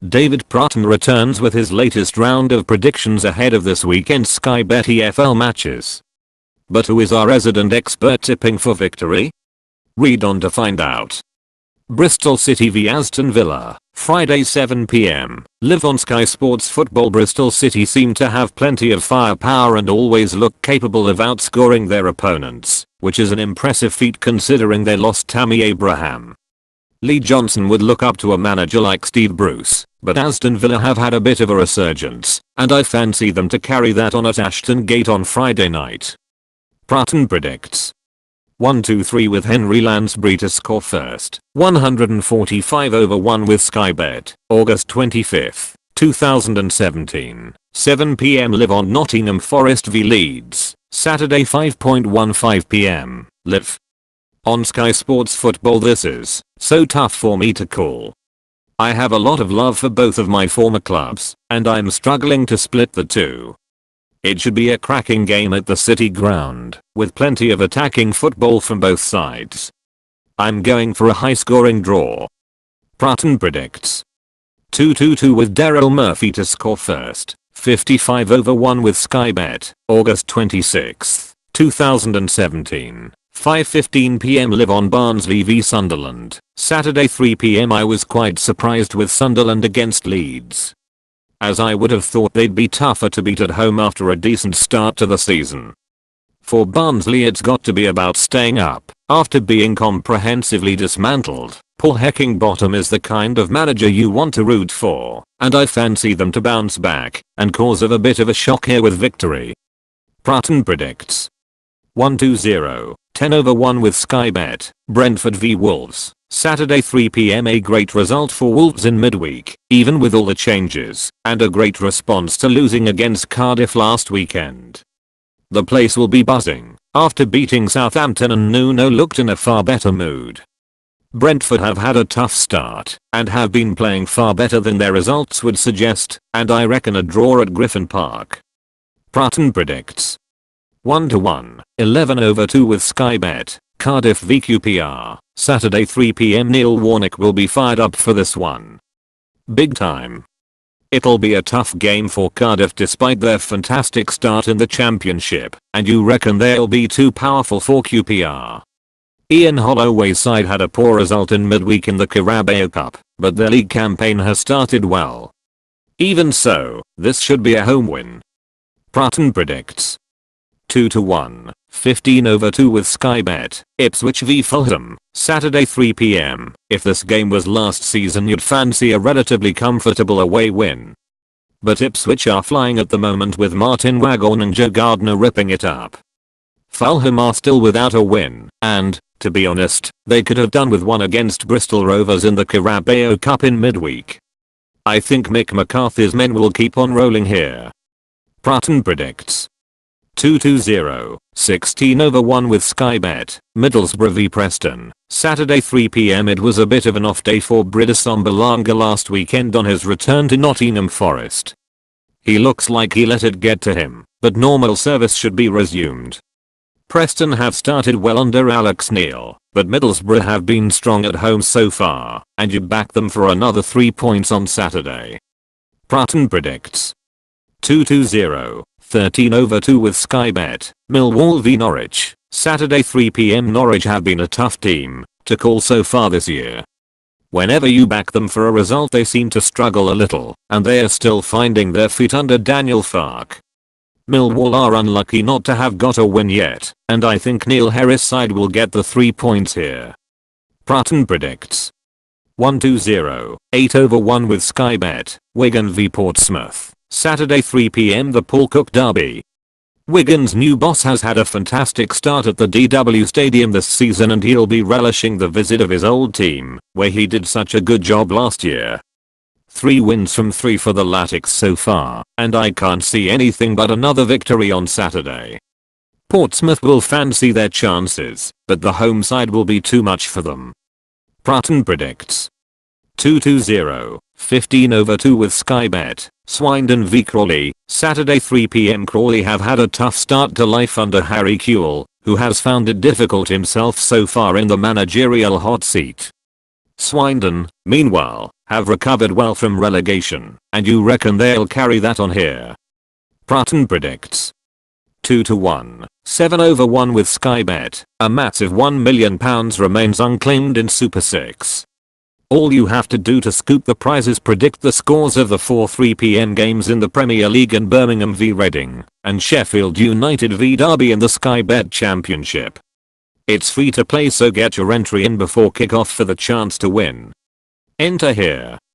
David Prutton returns with his latest round of predictions ahead of this weekend's Sky Bet EFL matches. But who is our resident expert tipping for victory? Read on to find out. Bristol City v Aston Villa, Friday 7 p.m, live on Sky Sports Football. Bristol City seem to have plenty of firepower and always look capable of outscoring their opponents, which is an impressive feat considering they lost Tammy Abraham. Lee Johnson would look up to a manager like Steve Bruce, but Aston Villa have had a bit of a resurgence, and I fancy them to carry that on at Ashton Gate on Friday night. Prutton predicts 1-2-3 with Henry Lansbury to score first, 145/1 with Sky Bet, August 25th, 2017, 7 p.m. live on Nottingham Forest v Leeds, Saturday 5:15 p.m, live on Sky Sports Football. This is so tough for me to call. I have a lot of love for both of my former clubs, and I'm struggling to split the two. It should be a cracking game at the City Ground, with plenty of attacking football from both sides. I'm going for a high-scoring draw. Prutton predicts 2-2-2 with Daryl Murphy to score first, 55/1 with Sky Bet, August 26th, 2017, 5:15 p.m. live on Barnsley v Sunderland, Saturday 3 p.m. I was quite surprised with Sunderland against Leeds, as I would have thought they'd be tougher to beat at home after a decent start to the season. For Barnsley it's got to be about staying up, after being comprehensively dismantled. Paul Heckingbottom is the kind of manager you want to root for, and I fancy them to bounce back and cause a bit of a shock here with victory. Prutton predicts 1-2-0, 10/1 with Sky Bet, Brentford v Wolves, Saturday 3 p.m. A great result for Wolves in midweek, even with all the changes, and a great response to losing against Cardiff last weekend. The place will be buzzing, after beating Southampton and Nuno looked in a far better mood. Brentford have had a tough start, and have been playing far better than their results would suggest, and I reckon a draw at Griffin Park. Prutton predicts 1-1, 11/2 with Sky Bet, Cardiff v QPR, Saturday 3 p.m. Neil Warnock will be fired up for this one. Big time. It'll be a tough game for Cardiff despite their fantastic start in the championship, and you reckon they'll be too powerful for QPR? Ian Holloway's side had a poor result in midweek in the Carabao Cup, but their league campaign has started well. Even so, this should be a home win. Prutton predicts 2-1, 15/2 with Sky Bet, Ipswich v Fulham, Saturday 3 p.m. If this game was last season you'd fancy a relatively comfortable away win. But Ipswich are flying at the moment with Martin Waghorn and Joe Gardner ripping it up. Fulham are still without a win, and, to be honest, they could have done with one against Bristol Rovers in the Carabao Cup in midweek. I think Mick McCarthy's men will keep on rolling here. Prutton predicts 2-0, 16/1 with Sky Bet, Middlesbrough v Preston, Saturday 3 p.m. It was a bit of an off day for Bridas Ombalanga last weekend on his return to Nottingham Forest. He looks like he let it get to him, but normal service should be resumed. Preston have started well under Alex Neil, but Middlesbrough have been strong at home so far, and you back them for another 3 points on Saturday. Prutton predicts 2-0, 13/2 with Sky Bet, Millwall v Norwich, Saturday 3 p.m. Norwich have been a tough team to call so far this year. Whenever you back them for a result they seem to struggle a little, and they are still finding their feet under Daniel Farke. Millwall are unlucky not to have got a win yet, and I think Neil Harris' side will get the 3 points here. Prutton predicts 1-2-0, 8/1 with Sky Bet, Wigan v Portsmouth, Saturday 3 p.m. The Paul Cook Derby. Wigan's new boss has had a fantastic start at the DW Stadium this season and he'll be relishing the visit of his old team, where he did such a good job last year. 3 wins from 3 for the Latics so far, and I can't see anything but another victory on Saturday. Portsmouth will fancy their chances, but the home side will be too much for them. Prutton predicts 2-0, 15/2 with Sky Bet, Swindon v Crawley, Saturday 3 p.m. Crawley have had a tough start to life under Harry Kewell, who has found it difficult himself so far in the managerial hot seat. Swindon, meanwhile, have recovered well from relegation, and you reckon they'll carry that on here. Prutton predicts 2-1, 7/1 with Sky Bet. A massive £1 million remains unclaimed in Super 6. All you have to do to scoop the prize is predict the scores of the 4:3 PM games in the Premier League and Birmingham v Reading, and Sheffield United v Derby in the Sky Bet Championship. It's free to play, so get your entry in before kick-off for the chance to win. Enter here.